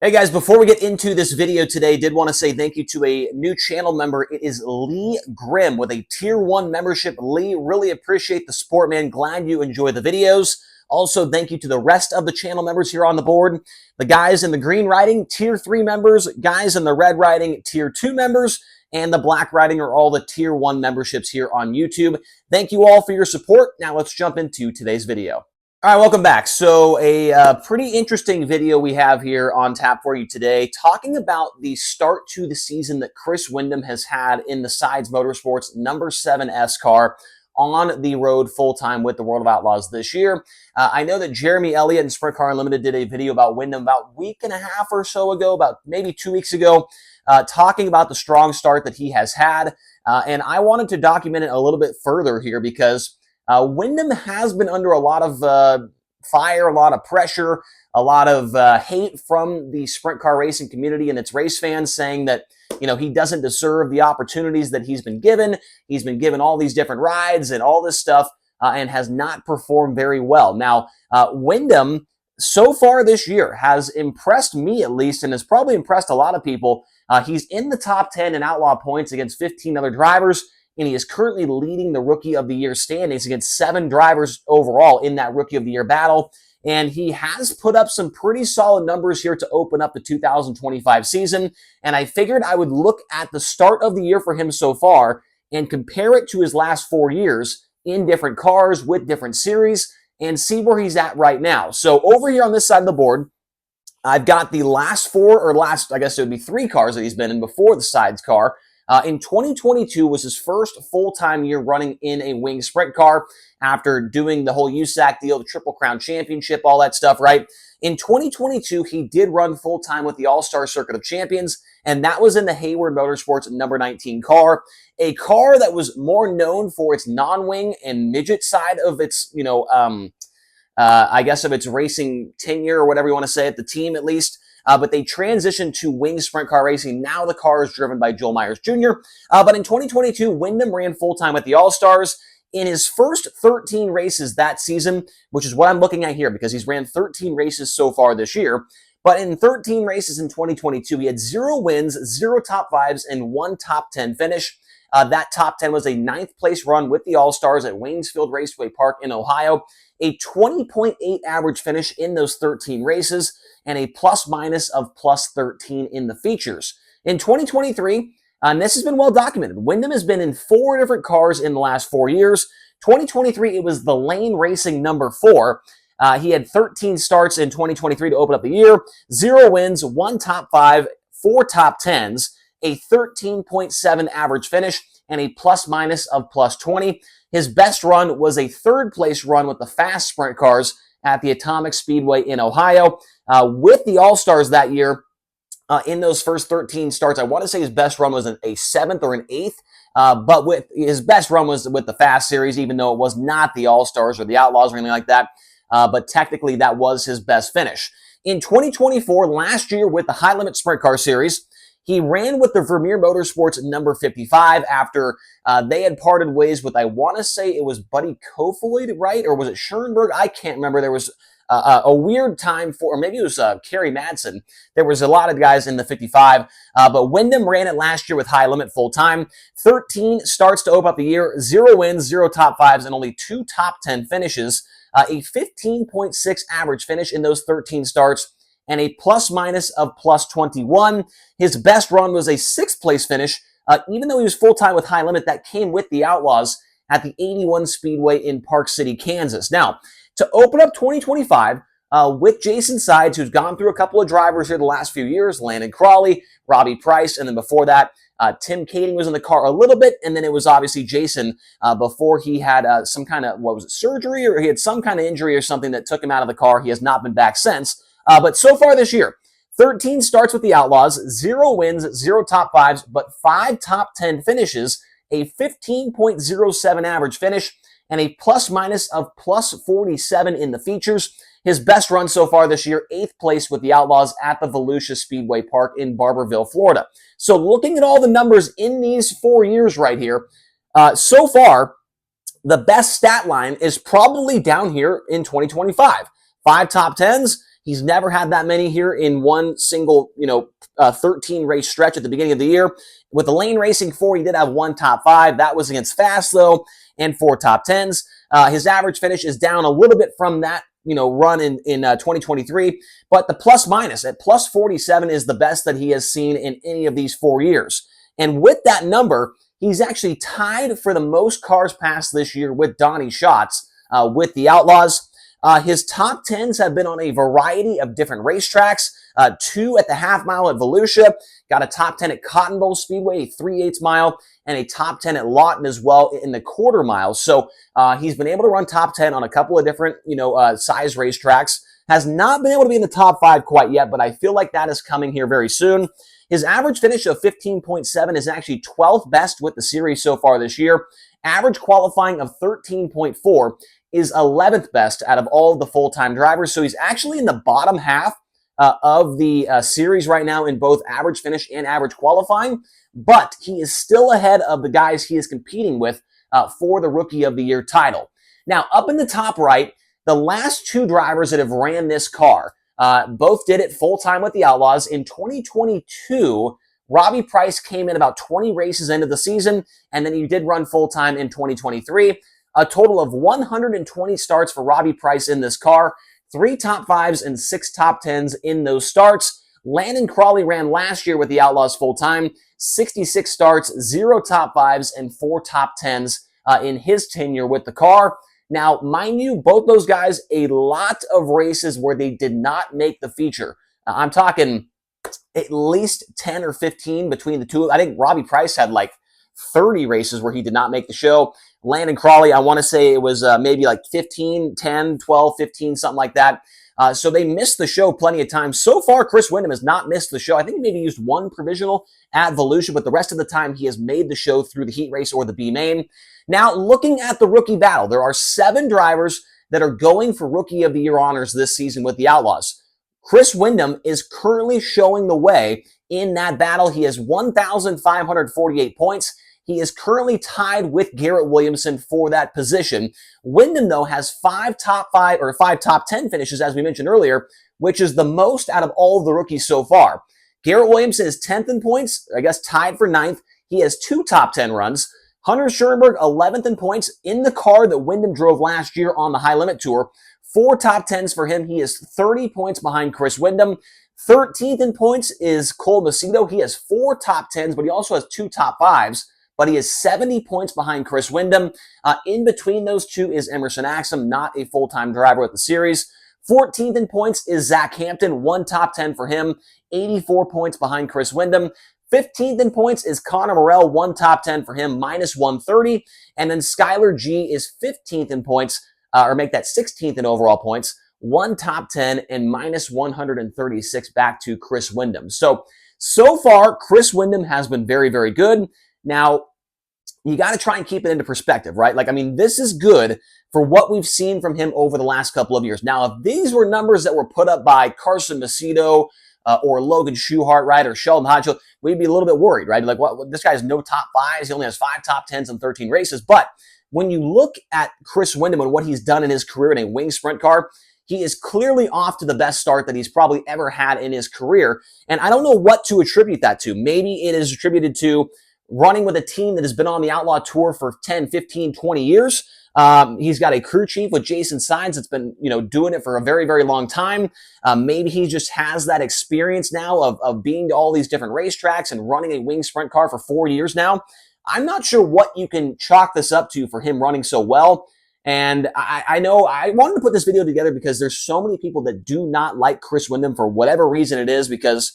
Hey guys, before we get into this video today, did want to say thank you to a new channel member. It is Lee Grimm with a Tier 1 membership. Lee, really appreciate the support, man. Glad you enjoy the videos. Also, thank you to the rest of the channel members here on the board. The guys in the green writing, Tier 3 members. Guys in the red writing, Tier 2 members. And the black writing are all the Tier 1 memberships here on YouTube. Thank you all for your support. Now let's jump into today's video. All right, welcome back. So a pretty interesting video we have here on tap for you today, talking about the start to the season that Chris Windom has had in the Sides Motorsports number 7 S car on the road full-time with the World of Outlaws this year. I know that Jeremy Elliott and Sprint Car Unlimited did a video about Windom about a week and a half or so ago, about maybe 2 weeks ago, talking about the strong start that he has had. And I wanted to document it a little bit further here because Windom has been under a lot of fire, a lot of pressure, a lot of hate from the sprint car racing community and its race fans, saying that, you know, he doesn't deserve the opportunities that he's been given. He's been given all these different rides and all this stuff and has not performed very well. Now, Windom, so far this year, has impressed me at least, and has probably impressed a lot of people. He's in the top 10 in outlaw points against 15 other drivers, and he is currently leading the Rookie of the Year standings against 7 drivers overall in that Rookie of the Year battle. And he has put up some pretty solid numbers here to open up the 2025 season. And I figured I would look at the start of the year for him so far and compare it to his last 4 years in different cars with different series and see where he's at right now. So over here on this side of the board, I've got the last 4, or last, I guess it would be 3 cars that he's been in before the Sides car. In 2022 was his first full-time year running in a wing sprint car after doing the whole USAC deal, the Triple Crown Championship, all that stuff, right? In 2022, he did run full-time with the All-Star Circuit of Champions, and that was in the Hayward Motorsports number 19 car, a car that was more known for its non-wing and midget side of its, I guess of its racing tenure, or whatever you want to say, at the team at least. But they transitioned to wing sprint car racing. Now the car is driven by Joel Myers Jr. But in 2022, Windom ran full-time with the All-Stars. In his first 13 races that season, which is what I'm looking at here because he's ran 13 races so far this year. But in 13 races in 2022, he had 0 wins, 0 top 5s, and 1 top 10 finish. That top 10 was a 9th place run with the All-Stars at Waynesfield Raceway Park in Ohio, a 20.8 average finish in those 13 races, and a plus-minus of plus 13 in the features. In 2023, and this has been well documented, Windom has been in 4 different cars in the last 4 years. 2023, it was the Lane Racing number 4. He had 13 starts in 2023 to open up the year, 0 wins, 1 top 5, 4 top 10s, a 13.7 average finish, and a plus-minus of plus 20. His best run was a 3rd place run with the fast sprint cars at the Atomic Speedway in Ohio. With the All-Stars that year, in those first 13 starts, I want to say his best run was a 7th or an 8th, but with his best run was with the Fast Series, even though it was not the All-Stars or the Outlaws or anything like that, but technically that was his best finish. In 2024, last year with the High Limit Sprint Car Series, he ran with the Vermeer Motorsports number 55 after they had parted ways with, I want to say it was Buddy Kofoid, right? Or was it Schoenberg? I can't remember. There was a weird time for, or maybe it was Kerry Madsen. There was a lot of guys in the 55, but Windom ran it last year with High Limit full-time. 13 starts to open up the year, 0 wins, 0 top 5s, and only 2 top 10 finishes. A 15.6 average finish in those 13 starts, and a plus-minus of plus 21. His best run was a 6th place finish, even though he was full-time with High Limit. That came with the Outlaws at the 81 Speedway in Park City, Kansas. Now, to open up 2025 with Jason Sides, who's gone through a couple of drivers here the last few years, Landon Crawley, Robbie Price, and then before that, Tim Kading was in the car a little bit, and then it was obviously Jason before he had some kind of, what was it, surgery, or he had some kind of injury or something that took him out of the car. He has not been back since. But so far this year, 13 starts with the Outlaws, 0 wins, 0 top 5s, but 5 top 10 finishes, a 15.07 average finish, and a plus-minus of plus 47 in the features. His best run so far this year, 8th place with the Outlaws at the Volusia Speedway Park in Barberville, Florida. So looking at all the numbers in these 4 years right here, so far, the best stat line is probably down here in 2025. 5 top 10s. He's never had that many here in one single, 13 race stretch at the beginning of the year. With the lane racing 4, he did have one top 5. That was against Fast, though, and 4 top 10s. His average finish is down a little bit from that, run in 2023, but the plus minus at plus 47 is the best that he has seen in any of these 4 years. And with that number, he's actually tied for the most cars passed this year with Donnie Schatz with the Outlaws. His top 10s have been on a variety of different racetracks. 2 at the half mile at Volusia, got a top 10 at Cotton Bowl Speedway, a 3/8 mile, and a top 10 at Lawton as well in the quarter mile. So he's been able to run top 10 on a couple of different, size racetracks. Has not been able to be in the top 5 quite yet, but I feel like that is coming here very soon. His average finish of 15.7 is actually 12th best with the series so far this year. Average qualifying of 13.4 is 11th best out of all of the full-time drivers. So he's actually in the bottom half of the series right now in both average finish and average qualifying, but he is still ahead of the guys he is competing with for the Rookie of the Year title. Now, up in the top right, the last 2 drivers that have ran this car, both did it full-time with the Outlaws. In 2022, Robbie Price came in about 20 races into the season, and then he did run full-time in 2023. A total of 120 starts for Robbie Price in this car, 3 top 5s and 6 top 10s in those starts. Landon Crawley ran last year with the Outlaws full-time, 66 starts, 0 top 5s, and 4 top 10s in his tenure with the car. Now, mind you, both those guys, a lot of races where they did not make the feature. I'm talking at least 10 or 15 between the two. I think Robbie Price had like 30 races where he did not make the show. Landon Crawley, I want to say it was maybe like 15, 10, 12, 15, something like that. So they missed the show plenty of times. So far, Chris Windom has not missed the show. I think he maybe used 1 provisional at Volusia, but the rest of the time he has made the show through the heat race or the B main. Now, looking at the rookie battle, there are 7 drivers that are going for Rookie of the Year honors this season with the Outlaws. Chris Windom is currently showing the way in that battle. He has 1,548 points. He is currently tied with Garrett Williamson for that position. Windom, though, has 5 top 10 finishes, as we mentioned earlier, which is the most out of all of the rookies so far. Garrett Williamson is 10th in points, I guess tied for 9th. He has 2 top 10 runs. Hunter Schoenberg, 11th in points in the car that Windom drove last year on the High Limit Tour. 4 top 10s for him. He is 30 points behind Chris Windom. 13th in points is Cole Macedo. He has 4 top 10s, but he also has 2 top 5s. But he is 70 points behind Chris Windom. In between those two is Emerson Axum, not a full-time driver with the series. 14th in points is Zach Hampton, 1 top 10 for him, 84 points behind Chris Windom. 15th in points is Connor Morrell, 1 top 10 for him, minus 130. And then Skylar G is 15th in points, or make that 16th in overall points, 1 top 10 and minus 136 back to Chris Windom. So far, Chris Windom has been very, very good. Now, you got to try and keep it into perspective, right? This is good for what we've seen from him over the last couple of years. Now, if these were numbers that were put up by Carson Macedo or Logan Schuchart, right, or Sheldon Hodgkill, we'd be a little bit worried, right? Like, what? This guy has no top 5s. He only has 5 top 10s in 13 races. But when you look at Chris Windom and what he's done in his career in a wing sprint car, he is clearly off to the best start that he's probably ever had in his career. And I don't know what to attribute that to. Maybe it is attributed to running with a team that has been on the Outlaw Tour for 10, 15, 20 years. He's got a crew chief with Jason Signs that's been, doing it for a very, very long time. Maybe he just has that experience now of being to all these different racetracks and running a wing sprint car for 4 years now. I'm not sure what you can chalk this up to for him running so well. And I know I wanted to put this video together because there's so many people that do not like Chris Windom for whatever reason it is, because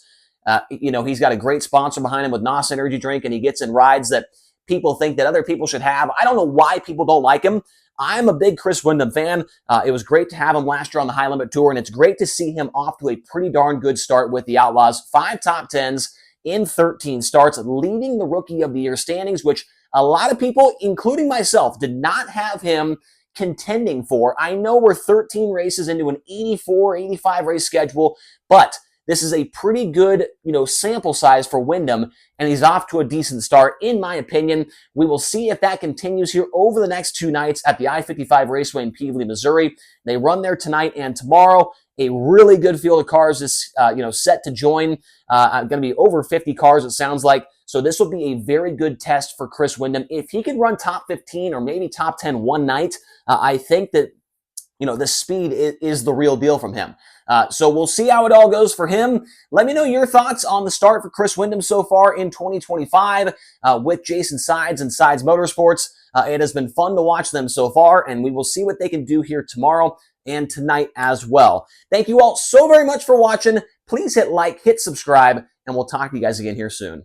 he's got a great sponsor behind him with NOS Energy Drink, and he gets in rides that people think that other people should have. I don't know why people don't like him. I'm a big Chris Windom fan. It was great to have him last year on the High Limit Tour, and it's great to see him off to a pretty darn good start with the Outlaws. 5 top 10s in 13 starts, leading the Rookie of the Year standings, which a lot of people, including myself, did not have him contending for. I know we're 13 races into an 84, 85 race schedule, but this is a pretty good, sample size for Windham, and he's off to a decent start, in my opinion. We will see if that continues here over the next 2 nights at the I-55 Raceway in Pevely, Missouri. They run there tonight and tomorrow. A really good field of cars is, set to join. Going to be over 50 cars, it sounds like. So this will be a very good test for Chris Windom. If he could run top 15 or maybe top 10 one night, I think that, the speed is the real deal from him. So we'll see how it all goes for him. Let me know your thoughts on the start for Chris Windom so far in 2025 with Jason Sides and Sides Motorsports. It has been fun to watch them so far, and we will see what they can do here tomorrow and tonight as well. Thank you all so very much for watching. Please hit like, hit subscribe, and we'll talk to you guys again here soon.